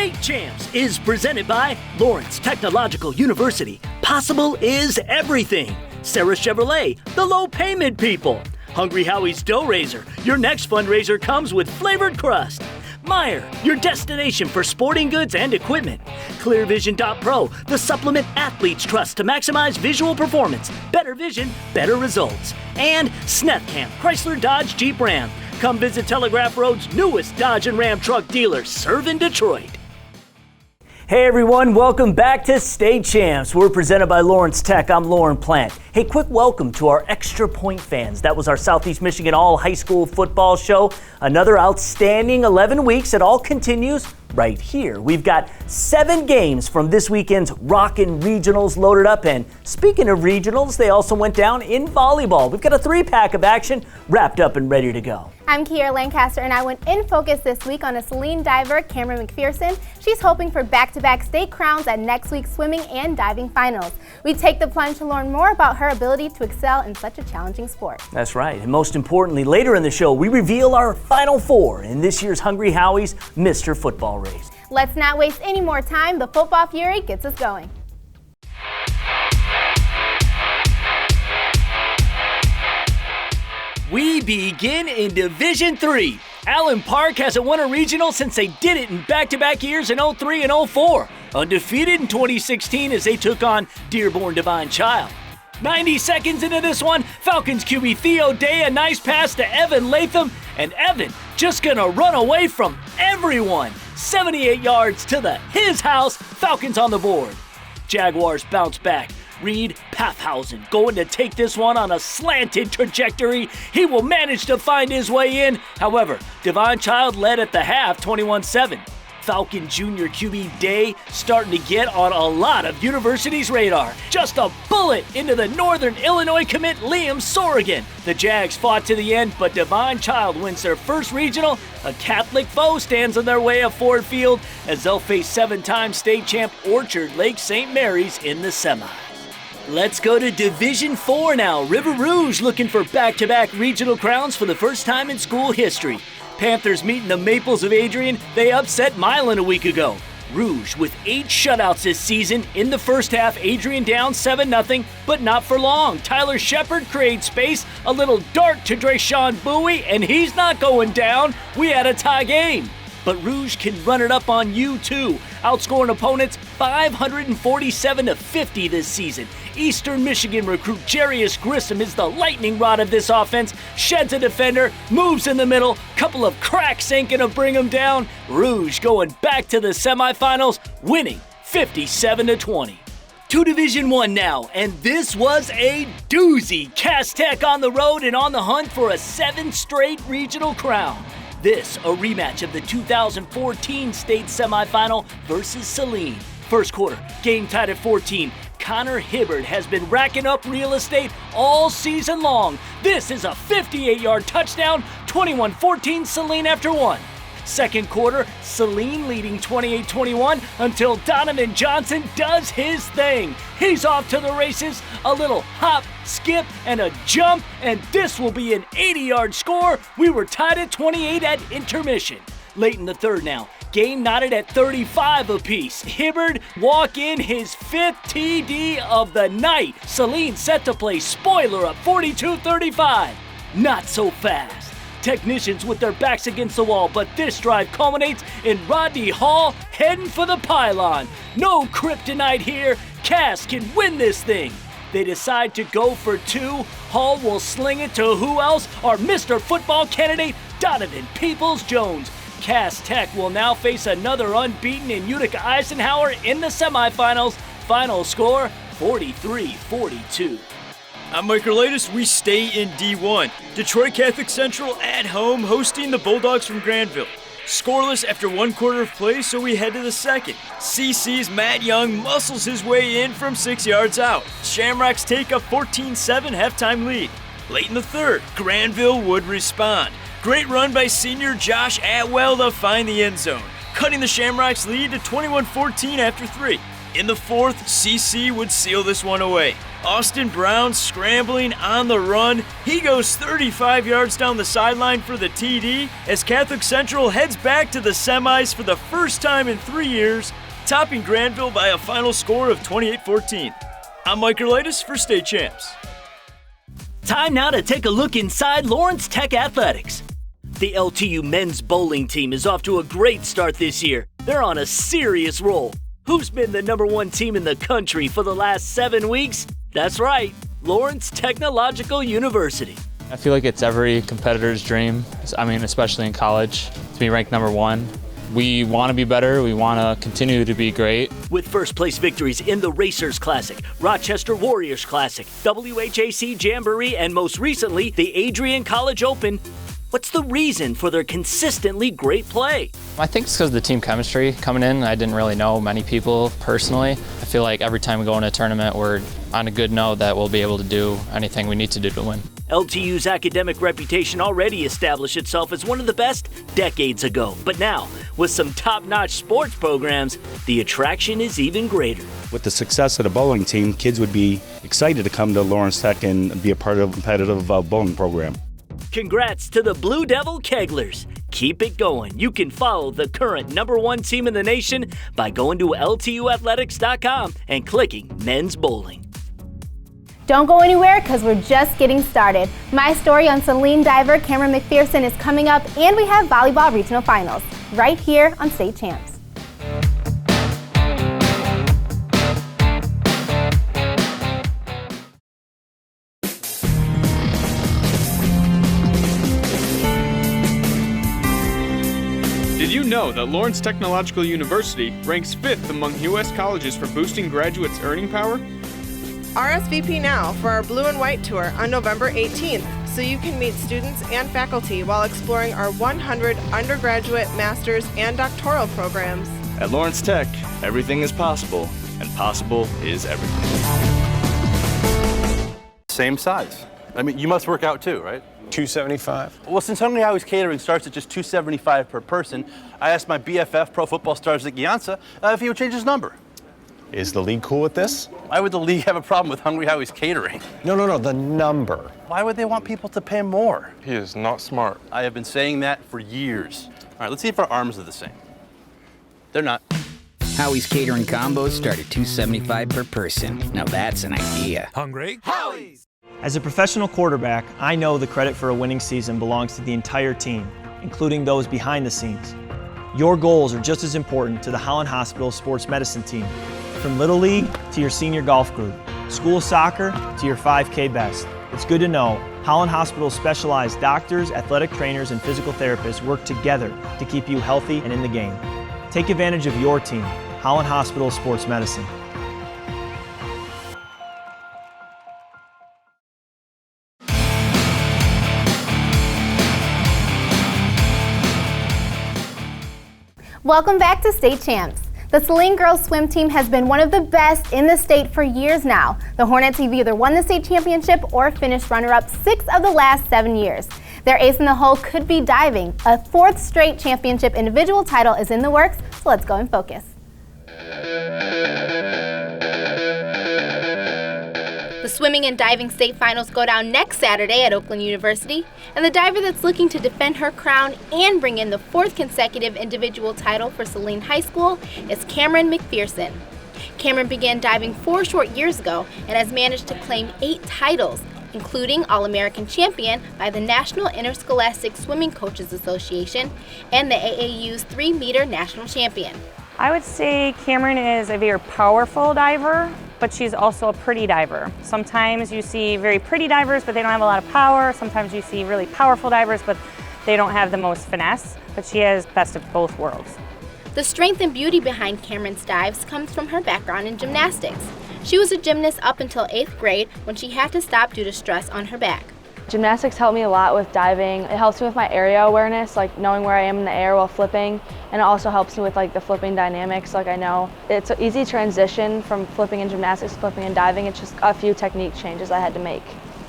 State Champs is presented by Lawrence Technological University. Possible is everything. Sarah Chevrolet, the low payment people. Hungry Howie's Dough Raiser. Your next fundraiser comes with flavored crust. Meijer, your destination for sporting goods and equipment. ClearVision.Pro, the supplement athletes trust to maximize visual performance. Better vision, better results. And Snethkamp, Chrysler Dodge Jeep Ram. Come visit Telegraph Road's newest Dodge and Ram truck dealer, serving Detroit. Hey everyone, welcome back to State Champs. We're presented by Lawrence Tech. I'm Lauren Plant. Hey, quick welcome to our Extra Point fans. That was our Southeast Michigan All High School Football Show. Another outstanding 11 weeks. It all continues right here. We've got 7 games from this weekend's Rockin' Regionals loaded up. And speaking of regionals, they also went down in volleyball. We've got a 3-pack of action wrapped up and ready to go. I'm Kiera Lancaster, and I went in focus this week on a Saline diver, Cameron McPherson. She's hoping for back-to-back state crowns at next week's swimming and diving finals. We take the plunge to learn more about her ability to excel in such a challenging sport. That's right, and most importantly, later in the show, we reveal our Final Four in this year's Hungry Howie's Mr. Football Race. Let's not waste any more time. The football fury gets us going. We begin in Division III. Allen Park hasn't won a regional since they did it in back-to-back years in 03 and 04. Undefeated in 2016 as they took on Dearborn Divine Child. 90 seconds into this one, Falcons QB Theo Day, a nice pass to Evan Latham, and Evan just gonna run away from everyone. 78 yards to his house, Falcons on the board. Jaguars bounce back. Reed Paffhausen going to take this one on a slanted trajectory. He will manage to find his way in. However, Divine Child led at the half 21-7. Falcon Junior QB Day starting to get on a lot of university's radar. Just a bullet into the Northern Illinois commit Liam Sorrigan. The Jags fought to the end, but Divine Child wins their first regional. A Catholic foe stands in their way of Ford Field as they'll face 7-time state champ Orchard Lake St. Mary's in the semi. Let's go to Division IV now. River Rouge looking for back-to-back regional crowns for the first time in school history. Panthers meeting the Maples of Adrian. They upset Milan a week ago. Rouge with 8 shutouts this season. In the first half, Adrian down 7-0, but not for long. Tyler Shepard creates space. A little dart to Drayshawn Bowie, and he's not going down. We had a tie game. But Rouge can run it up on you too, outscoring opponents 547-50 this season. Eastern Michigan recruit Jarius Grissom is the lightning rod of this offense, sheds a defender, moves in the middle, couple of cracks ain't gonna bring him down. Rouge going back to the semifinals, winning 57-20. To Division I now, and this was a doozy. Cass Tech on the road and on the hunt for a 7th straight regional crown. This, a rematch of the 2014 state semifinal versus Saline. First quarter, game tied at 14. Connor Hibbard has been racking up real estate all season long. This is a 58-yard touchdown, 21-14 Saline after 1. Second quarter, Saline leading 28-21 until Donovan Johnson does his thing. He's off to the races, a little hop, skip, and a jump, and this will be an 80-yard score. We were tied at 28 at intermission. Late in the third now, game knotted at 35 apiece. Hibbard walk in his 5th TD of the night. Saline set to play spoiler up 42-35. Not so fast. Technicians with their backs against the wall, but this drive culminates in Rodney Hall heading for the pylon. No kryptonite here. Cass can win this thing. They decide to go for 2. Hall will sling it to who else? Our Mr. Football candidate, Donovan Peoples-Jones. Cass Tech will now face another unbeaten in Utica Eisenhower in the semifinals. Final score, 43-42. I'm Mike Erlatus. We stay in D1. Detroit Catholic Central at home hosting the Bulldogs from Granville. Scoreless after 1 quarter of play, so we head to the second. CC's Matt Young muscles his way in from 6 yards out. Shamrocks take a 14-7 halftime lead. Late in the third, Granville would respond. Great run by senior Josh Atwell to find the end zone, cutting the Shamrocks' lead to 21-14 after 3. In the fourth, CC would seal this one away. Austin Brown scrambling on the run. He goes 35 yards down the sideline for the TD as Catholic Central heads back to the semis for the first time in 3 years, topping Granville by a final score of 28-14. I'm Mike Erlitis for State Champs. Time now to take a look inside Lawrence Tech Athletics. The LTU men's bowling team is off to a great start this year. They're on a serious roll. Who's been the #1 team in the country for the last 7 weeks? That's right, Lawrence Technological University. I feel like it's every competitor's dream, especially in college, to be ranked #1. We want to be better, we want to continue to be great. With first place victories in the Racers Classic, Rochester Warriors Classic, WHAC Jamboree, and most recently, the Adrian College Open, what's the reason for their consistently great play? I think it's because of the team chemistry coming in. I didn't really know many people personally. I feel like every time we go in a tournament, we're on a good note that we'll be able to do anything we need to do to win. LTU's academic reputation already established itself as one of the best decades ago. But now, with some top-notch sports programs, the attraction is even greater. With the success of the bowling team, kids would be excited to come to Lawrence Tech and be a part of a competitive bowling program. Congrats to the Blue Devil Keglers. Keep it going. You can follow the current #1 team in the nation by going to LTUathletics.com and clicking Men's Bowling. Don't go anywhere because we're just getting started. My story on Saline diver Cameron McPherson is coming up, and we have volleyball regional finals right here on State Champs. Did you know that Lawrence Technological University ranks 5th among U.S. colleges for boosting graduates' earning power? RSVP now for our Blue and White Tour on November 18th, so you can meet students and faculty while exploring our 100 undergraduate, master's, and doctoral programs. At Lawrence Tech, everything is possible, and possible is everything. Same size. I mean, you must work out too, right? 275. Well, since Hungry Howie's Catering starts at just $275 per person, I asked my BFF pro football star Zach Gianza if he would change his number. Is the league cool with this? Why would the league have a problem with Hungry Howie's Catering? No, the number. Why would they want people to pay more? He is not smart. I have been saying that for years. All right, let's see if our arms are the same. They're not. Howie's Catering combos start at $275 per person. Now that's an idea. Hungry? Howie's! As a professional quarterback, I know the credit for a winning season belongs to the entire team, including those behind the scenes. Your goals are just as important to the Holland Hospital Sports Medicine team. From Little League to your senior golf group, school soccer to your 5K best. It's good to know Holland Hospital's specialized doctors, athletic trainers, and physical therapists work together to keep you healthy and in the game. Take advantage of your team, Holland Hospital Sports Medicine. Welcome back to State Champs. The Saline girls swim team has been one of the best in the state for years now. The Hornets have either won the state championship or finished runner-up 6 of the last 7 years. Their ace in the hole could be diving. A 4th straight championship individual title is in the works, so let's go and focus. The swimming and diving state finals go down next Saturday at Oakland University, and the diver that's looking to defend her crown and bring in the 4th consecutive individual title for Saline High School is Cameron McPherson. Cameron began diving 4 short years ago and has managed to claim 8 titles, including All-American champion by the National Interscholastic Swimming Coaches Association and the AAU's 3-meter national champion. I would say Cameron is a very powerful diver, but she's also a pretty diver. Sometimes you see very pretty divers, but they don't have a lot of power. Sometimes you see really powerful divers, but they don't have the most finesse. But she has best of both worlds. The strength and beauty behind Cameron's dives comes from her background in gymnastics. She was a gymnast up until 8th grade when she had to stop due to stress on her back. Gymnastics helped me a lot with diving. It helps me with my area awareness, like knowing where I am in the air while flipping, and it also helps me with like the flipping dynamics. Like I know it's an easy transition from flipping in gymnastics to flipping and diving. It's just a few technique changes I had to make.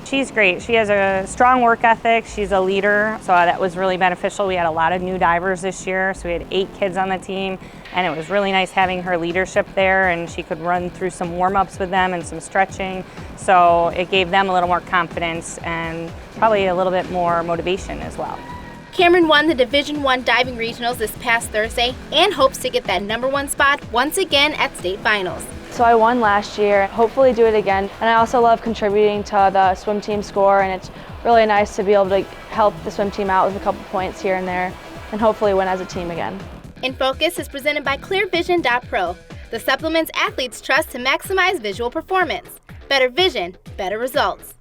She's great. She has a strong work ethic. She's a leader, so that was really beneficial. We had a lot of new divers this year, so we had 8 kids on the team, and it was really nice having her leadership there, and she could run through some warm-ups with them and some stretching, so it gave them a little more confidence and probably a little bit more motivation as well. Cameron won the Division I diving regionals this past Thursday and hopes to get that #1 spot once again at state finals. So I won last year, hopefully do it again. And I also love contributing to the swim team score, and it's really nice to be able to help the swim team out with a couple points here and there and hopefully win as a team again. In Focus is presented by ClearVision.Pro, the supplements athletes trust to maximize visual performance. Better vision, better results.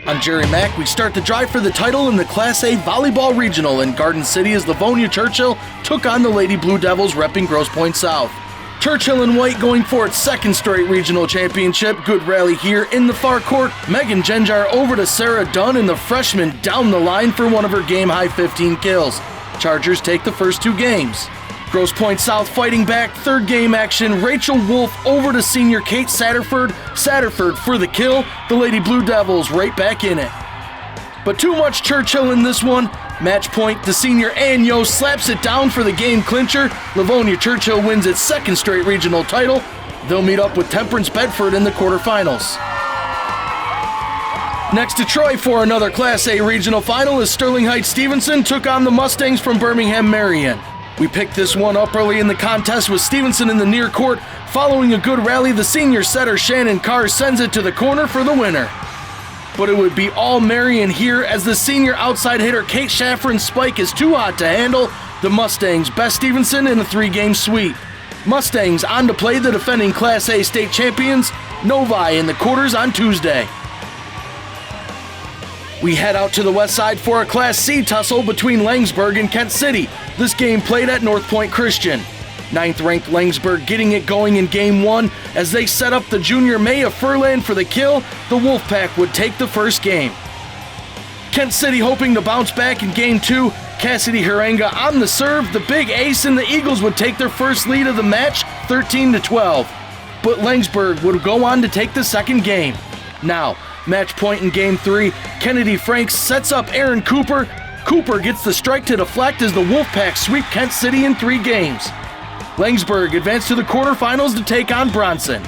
I'm Jerry Mack. We start the drive for the title in the Class A Volleyball Regional in Garden City as Livonia Churchill took on the Lady Blue Devils repping Grosse Pointe South. Churchill in white going for its second straight regional championship. Good rally here in the far court. Megan Genjar over to Sarah Dunn, and the freshman down the line for one of her game-high 15 kills. Chargers take the first 2 games. Grosse Pointe South fighting back, third game action. Rachel Wolf over to senior Kate Satterford. Satterford for the kill. The Lady Blue Devils right back in it. But too much Churchill in this one. Match point, the senior Ann Yo slaps it down for the game clincher. Livonia Churchill wins its second straight regional title. They'll meet up with Temperance Bedford in the quarterfinals. Next to Troy for another Class A regional final as Sterling Heights Stevenson took on the Mustangs from Birmingham Marion. We picked this one up early in the contest with Stevenson in the near court. Following a good rally, the senior setter Shannon Carr sends it to the corner for the winner. But it would be all Marion here as the senior outside hitter Kate Shaffron's spike is too hot to handle. The Mustangs best Stevenson in a 3-game sweep. Mustangs on to play the defending Class A state champions, Novi, in the quarters on Tuesday. We head out to the west side for a Class C tussle between Langsburg and Kent City. This game played at North Point Christian. 9th-ranked Langsburg getting it going in Game 1 as they set up the junior Maya Furlan for the kill. The Wolfpack would take the first game. Kent City hoping to bounce back in Game 2. Cassidy Harenga on the serve. The big ace and the Eagles would take their first lead of the match, 13-12. But Langsburg would go on to take the second game. Now, match point in Game 3, Kennedy Franks sets up Aaron Cooper. Cooper gets the strike to deflect as the Wolfpack sweep Kent City in 3 games. Langsburg advanced to the quarterfinals to take on Bronson.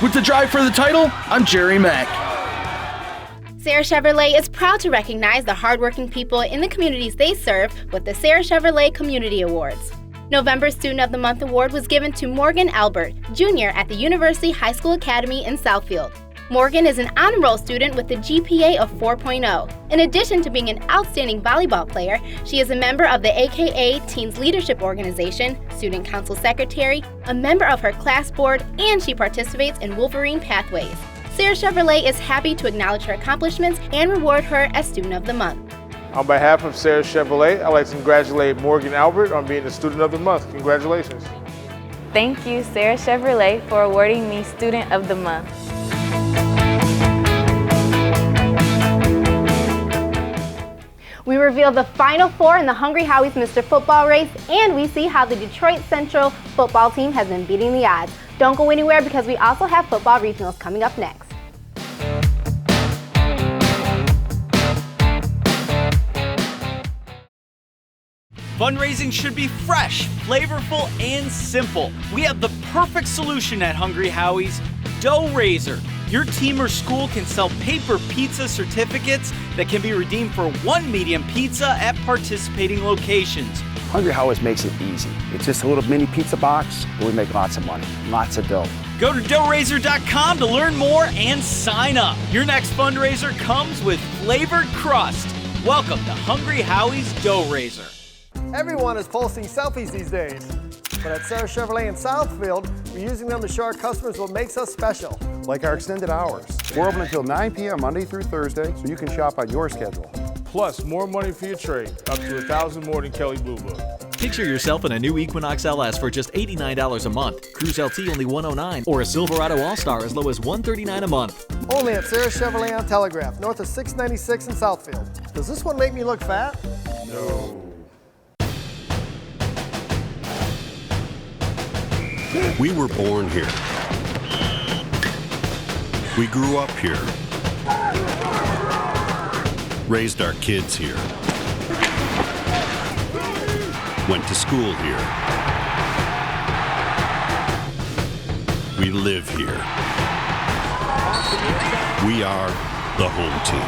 With the drive for the title, I'm Jerry Mack. Sarah Chevrolet is proud to recognize the hardworking people in the communities they serve with the Sarah Chevrolet Community Awards. November's Student of the Month award was given to Morgan Albert, Jr. at the University High School Academy in Southfield. Morgan is an honor roll student with a GPA of 4.0. In addition to being an outstanding volleyball player, she is a member of the AKA Teens Leadership Organization, student council secretary, a member of her class board, and she participates in Wolverine Pathways. Sarah Chevrolet is happy to acknowledge her accomplishments and reward her as Student of the Month. On behalf of Sarah Chevrolet, I'd like to congratulate Morgan Albert on being the Student of the Month. Congratulations. Thank you, Sarah Chevrolet, for awarding me Student of the Month. We reveal the Final Four in the Hungry Howie's Mr. Football race, and we see how the Detroit Central football team has been beating the odds. Don't go anywhere because we also have football regionals coming up next. Fundraising should be fresh, flavorful, and simple. We have the perfect solution at Hungry Howie's, Dough Raiser. Your team or school can sell paper pizza certificates that can be redeemed for 1 medium pizza at participating locations. Hungry Howie's makes it easy. It's just a little mini pizza box, and we make lots of money, lots of dough. Go to doughraiser.com to learn more and sign up. Your next fundraiser comes with flavored crust. Welcome to Hungry Howie's Dough Raiser. Everyone is posting selfies these days, but at Sarah Chevrolet in Southfield, we're using them to show our customers what makes us special. Like our extended hours. We're open until 9 p.m. Monday through Thursday, so you can shop on your schedule. Plus, more money for your trade, up to $1,000 more than Kelly Blue Book. Picture yourself in a new Equinox LS for just $89 a month, Cruise LT only $109, or a Silverado All-Star as low as $139 a month. Only at Sarah Chevrolet on Telegraph, north of 696 in Southfield. Does this one make me look fat? No. We were born here. We grew up here. Raised our kids here. Went to school here. We live here. We are the home team.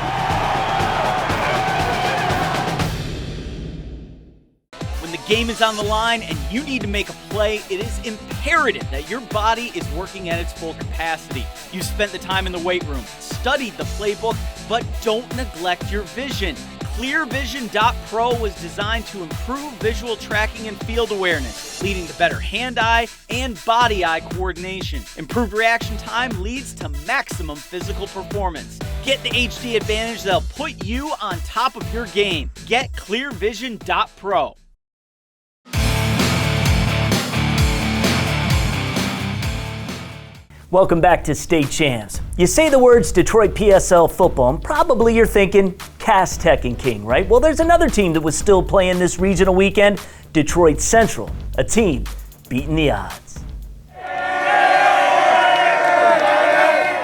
When the game is on the line and you need to make a play, it is imperative that your body is working at its full capacity. You spent the time in the weight room, studied the playbook, but don't neglect your vision. ClearVision.Pro was designed to improve visual tracking and field awareness, leading to better hand-eye and body-eye coordination. Improved reaction time leads to maximum physical performance. Get the HD advantage that'll put you on top of your game. Get ClearVision.Pro. Welcome back to State Champs. You say the words Detroit PSL football, and probably you're thinking Cass Tech and King, right? Well, there's another team that was still playing this regional weekend, Detroit Central, a team beating the odds.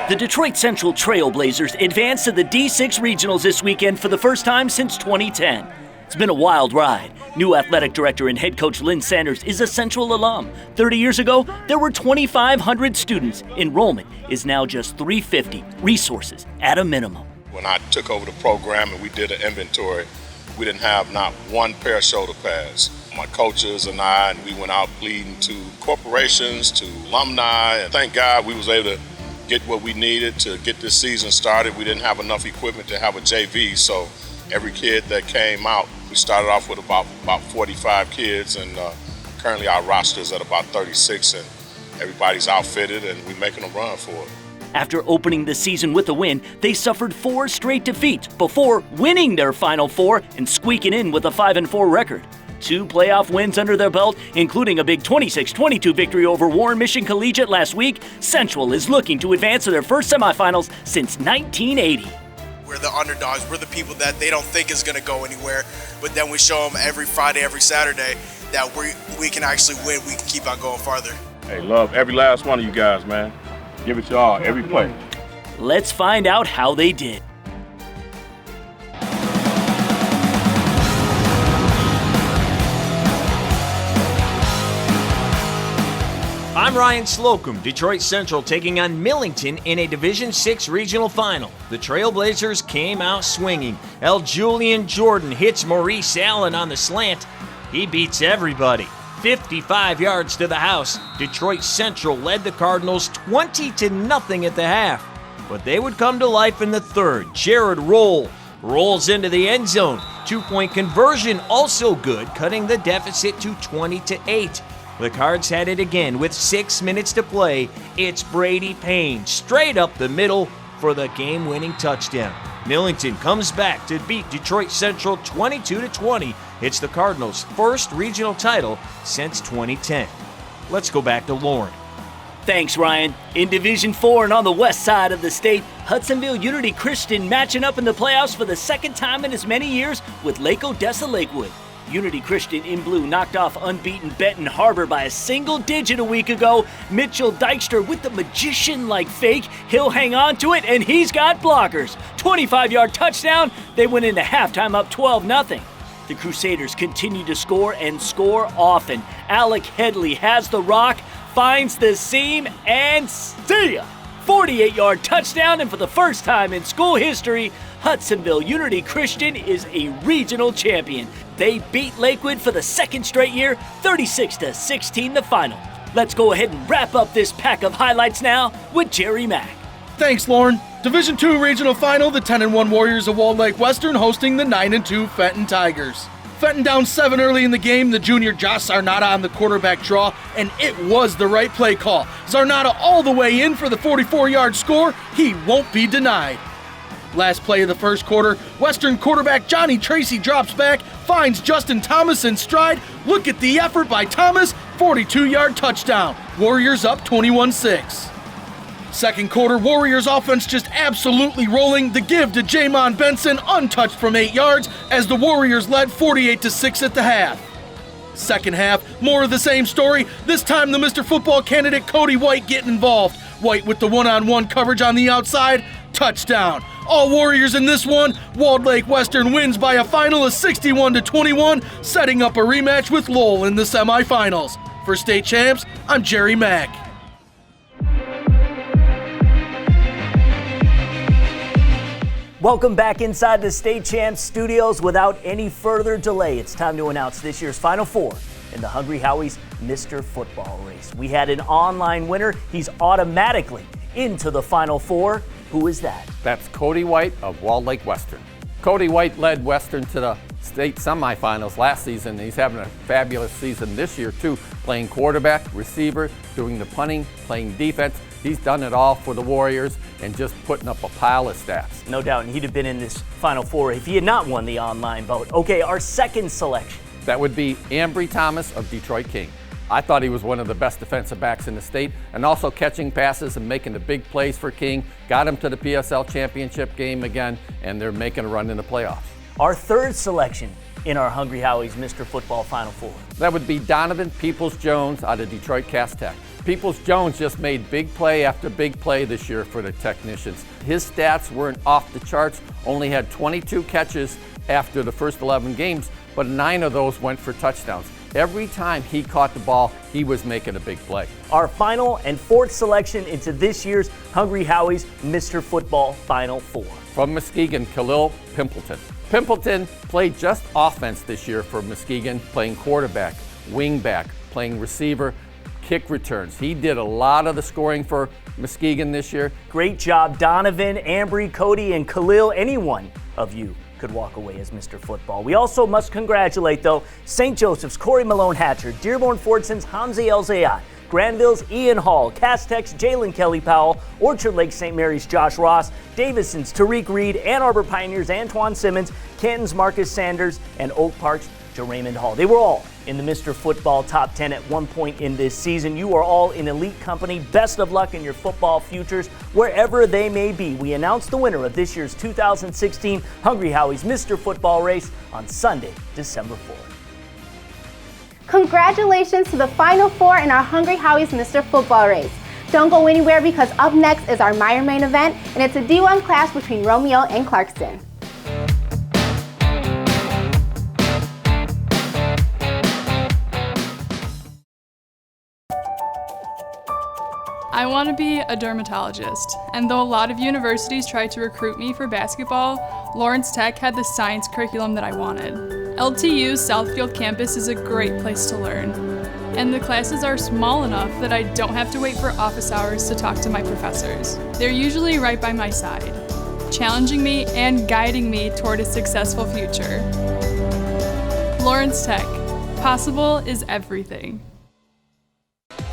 The Detroit Central Trailblazers advanced to the D6 Regionals this weekend for the first time since 2010. It's been a wild ride. New athletic director and head coach Lynn Sanders is a Central alum. 30 years ago, there were 2,500 students. Enrollment is now just 350. Resources at a minimum. When I took over the program and we did an inventory, we didn't have not one pair of shoulder pads. My coaches and I, and we went out pleading to corporations, to alumni, and thank God we was able to get what we needed to get this season started. We didn't have enough equipment to have a JV, so every kid that came out, we started off with about 45 kids, and currently our roster is at about 36, and everybody's outfitted, and we're making a run for it. After opening the season with a win, they suffered 4 straight defeats before winning their final 4 and squeaking in with a 5-4 record. 2 playoff wins under their belt, including a big 26-22 victory over Warren Mission Collegiate last week. Central is looking to advance to their first semifinals since 1980. We're the underdogs. We're the people that they don't think is going to go anywhere, but then we show them every Friday, every Saturday that we can actually win. We can keep on going farther. Hey, love every last one of you guys, man. Give it your all, every play. Let's find out how they did. I'm Ryan Slocum, Detroit Central taking on Millington in a Division VI regional final. The Trailblazers came out swinging. L. Julian Jordan hits Maurice Allen on the slant. He beats everybody. 55 yards to the house. Detroit Central led the Cardinals 20-0 at the half. But they would come to life in the third. Jared Roll rolls into the end zone. 2-point conversion also good, cutting the deficit to 20-8. The Cards had it again with 6 minutes to play. It's Brady Payne straight up the middle for the game-winning touchdown. Millington comes back to beat Detroit Central 22-20. It's the Cardinals' first regional title since 2010. Let's go back to Lauren. Thanks, Ryan. In Division 4 and on the west side of the state, Hudsonville Unity Christian matching up in the playoffs for the second time in as many years with Lake Odessa Lakewood. Unity Christian in blue knocked off unbeaten Benton Harbor by a single digit a week ago. Mitchell Dykstra with the magician-like fake. He'll hang on to it, and he's got blockers. 25-yard touchdown. They went into halftime up 12-0. The Crusaders continue to score and score often. Alec Headley has the rock, finds the seam, and see ya! 48-yard touchdown, and for the first time in school history, Hudsonville Unity Christian is a regional champion. They beat Lakewood for the second straight year, 36-16 the final. Let's go ahead and wrap up this pack of highlights now with Jerry Mack. Thanks, Lauren. Division II regional final, the 10-1 Warriors of Walled Lake Western hosting the 9-2 Fenton Tigers. Fenton down 7 early in the game, the junior Josh Zarnata on the quarterback draw, and it was the right play call. Zarnata all the way in for the 44-yard score. He won't be denied. Last play of the first quarter, Western quarterback Johnny Tracy drops back, finds Justin Thomas in stride. Look at the effort by Thomas, 42-yard touchdown. Warriors up 21-6. Second quarter, Warriors offense just absolutely rolling. The give to Jamon Benson, untouched from 8 yards, as the Warriors led 48-6 at the half. Second half, more of the same story. This time the Mr. Football candidate Cody White getting involved. White with the one-on-one coverage on the outside. Touchdown. All Warriors in this one. Walled Lake Western wins by a final of 61-21, setting up a rematch with Lowell in the semifinals. For state champs, I'm Jerry Mack. Welcome back inside the State Champs studios. Without any further delay, it's time to announce this year's Final Four in the Hungry Howie's Mr. Football race. We had an online winner. He's automatically into the Final Four. Who is that? That's Cody White of Walled Lake Western. Cody White led Western to the state semifinals last season. He's having a fabulous season this year too, playing quarterback, receiver, doing the punting, playing defense. He's done it all for the Warriors and just putting up a pile of stats. No doubt, and he'd have been in this Final Four if he had not won the online vote. Okay, our second selection. That would be Ambry Thomas of Detroit King. I thought he was one of the best defensive backs in the state, and also catching passes and making the big plays for King. Got him to the PSL championship game again, and they're making a run in the playoffs. Our third selection in our Hungry Howie's Mr. Football Final Four. That would be Donovan Peoples-Jones out of Detroit Cass Tech. Peoples-Jones just made big play after big play this year for the Technicians. His stats weren't off the charts, only had 22 catches after the first 11 games, but 9 of those went for touchdowns. Every time he caught the ball, he was making a big play. Our final and fourth selection into this year's Hungry Howie's Mr. Football Final Four. From Muskegon, Khalil Pimpleton. Pimpleton played just offense this year for Muskegon, playing quarterback, wing back, playing receiver, kick returns. He did a lot of the scoring for Muskegon this year. Great job, Donovan, Ambry, Cody, and Khalil. Any one of you could walk away as Mr. Football. We also must congratulate, though, St. Joseph's Corey Malone Hatcher, Dearborn Fortson's Hamza El Zayat, Granville's Ian Hall, Cass Tech's Jalen Kelly Powell, Orchard Lake St. Mary's Josh Ross, Davison's Tariq Reed, Ann Arbor Pioneers Antoine Simmons, Canton's Marcus Sanders, and Oak Park's Raymond Hall. They were all in the Mr. Football top 10 at one point in this season. You are all in elite company. Best of luck in your football futures, wherever they may be. We announced the winner of this year's 2016 Hungry Howie's Mr. Football race on Sunday, December 4th. Congratulations to the Final Four in our Hungry Howie's Mr. Football race. Don't go anywhere because up next is our Meyer main event, and it's a D1 clash between Romeo and Clarkston. I want to be a dermatologist, and though a lot of universities tried to recruit me for basketball, Lawrence Tech had the science curriculum that I wanted. LTU's Southfield campus is a great place to learn, and the classes are small enough that I don't have to wait for office hours to talk to my professors. They're usually right by my side, challenging me and guiding me toward a successful future. Lawrence Tech, possible is everything.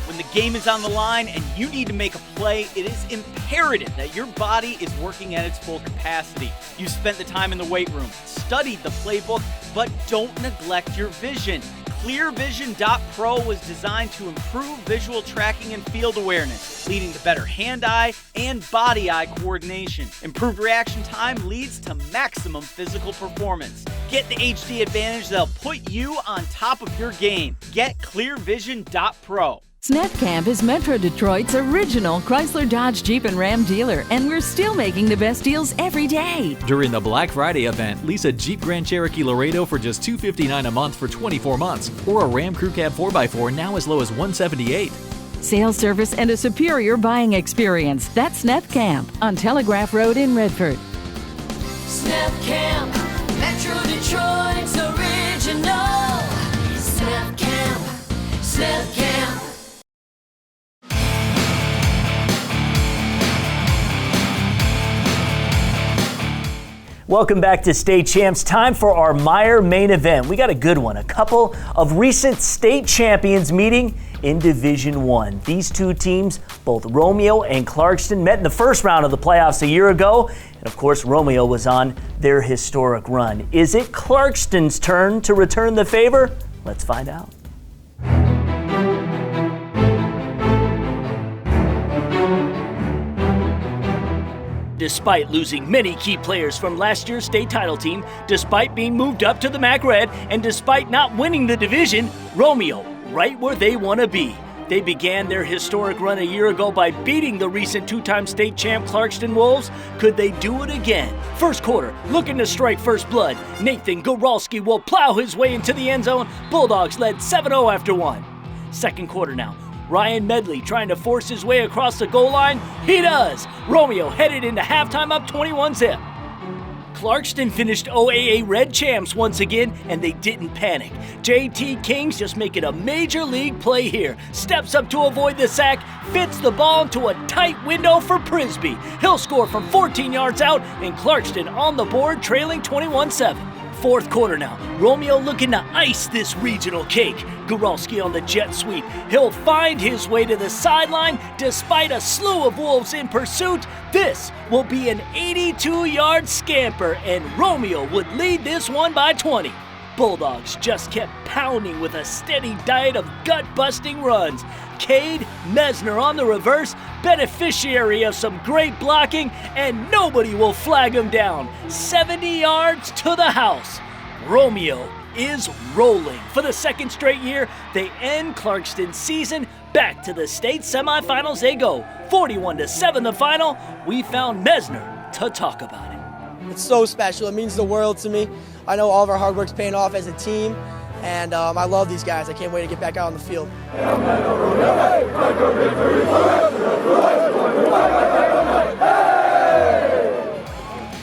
When the game is on the line and you need to make a play, it is imperative that your body is working at its full capacity. You spent the time in the weight room, studied the playbook, but don't neglect your vision. ClearVision.Pro was designed to improve visual tracking and field awareness, leading to better hand-eye and body-eye coordination. Improved reaction time leads to maximum physical performance. Get the HD advantage that'll put you on top of your game. Get ClearVision.Pro. SnapCamp is Metro Detroit's original Chrysler, Dodge, Jeep, and Ram dealer, and we're still making the best deals every day. During the Black Friday event, lease a Jeep Grand Cherokee Laredo for just $259 a month for 24 months, or a Ram Crew Cab 4x4 now as low as $178. Sales service and a superior buying experience. That's SnapCamp on Telegraph Road in Redford. SnapCamp, Metro Detroit's original. SnapCamp, SnapCamp. Welcome back to State Champs. Time for our Meyer main event. We got a good one. A couple of recent state champions meeting in Division I. These two teams, both Romeo and Clarkston, met in the first round of the playoffs a year ago. And of course, Romeo was on their historic run. Is it Clarkston's turn to return the favor? Let's find out. despite losing many key players from last year's state title team, despite being moved up to the MAC Red, and despite not winning the division, Romeo right where they want to be. They began their historic run a year ago by beating the recent two-time state champ Clarkston Wolves. Could they do it again? First quarter, looking to strike first blood. Nathan Goralski will plow his way into the end zone. Bulldogs led 7-0 after one. Second quarter now. Ryan Medley trying to force his way across the goal line. He does! Romeo headed into halftime up 21-zip. Clarkston finished OAA Red champs once again, and they didn't panic. JT Kings just making a major league play here. Steps up to avoid the sack, fits the ball into a tight window for Prisby. He'll score from 14 yards out, and Clarkston on the board, trailing 21-7. Fourth quarter now. Romeo looking to ice this regional cake. Goralski on the jet sweep. He'll find his way to the sideline despite a slew of Wolves in pursuit. This will be an 82-yard scamper, and Romeo would lead this one by 20. Bulldogs just kept pounding with a steady diet of gut-busting runs. Cade Mesner on the reverse, beneficiary of some great blocking, and nobody will flag him down. 70 yards to the house. Romeo is rolling. For the second straight year, they end Clarkston's season. Back to the state semifinals they go. 41-7 the final. We found Mesner to talk about it. It's so special. It means the world to me. I know all of our hard work's paying off as a team, and I love these guys. I can't wait to get back out on the field.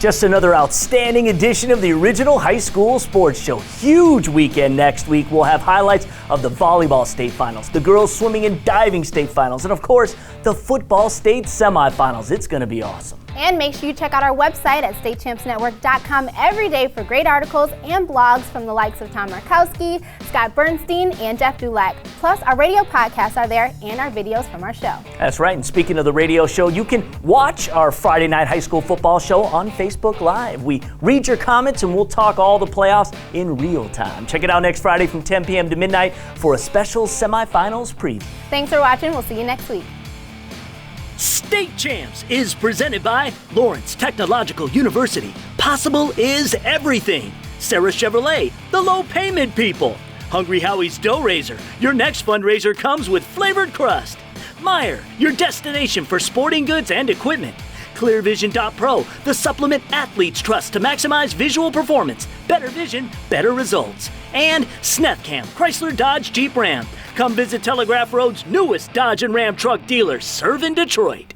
Just another outstanding edition of the Original High School Sports Show. Huge weekend next week. We'll have highlights of the volleyball state finals, the girls swimming and diving state finals, and of course, the football state semifinals. It's going to be awesome. And make sure you check out our website at statechampsnetwork.com every day for great articles and blogs from the likes of Tom Markowski, Scott Bernstein, and Jeff Dulac. Plus, our radio podcasts are there and our videos from our show. That's right. And speaking of the radio show, you can watch our Friday night high school football show on Facebook Live. We read your comments and we'll talk all the playoffs in real time. Check it out next Friday from 10 p.m. to midnight for a special semifinals preview. Thanks for watching. We'll see you next week. State Champs is presented by Lawrence Technological University. Possible is everything. Sarah Chevrolet, the low payment people. Hungry Howie's Dough Raiser. Your next fundraiser comes with flavored crust. Meijer, your destination for sporting goods and equipment. ClearVision.Pro, the supplement athletes trust to maximize visual performance. Better vision, better results. And Snethcam, Chrysler Dodge Jeep Ram. Come visit Telegraph Road's newest Dodge and Ram truck dealer, serving Detroit.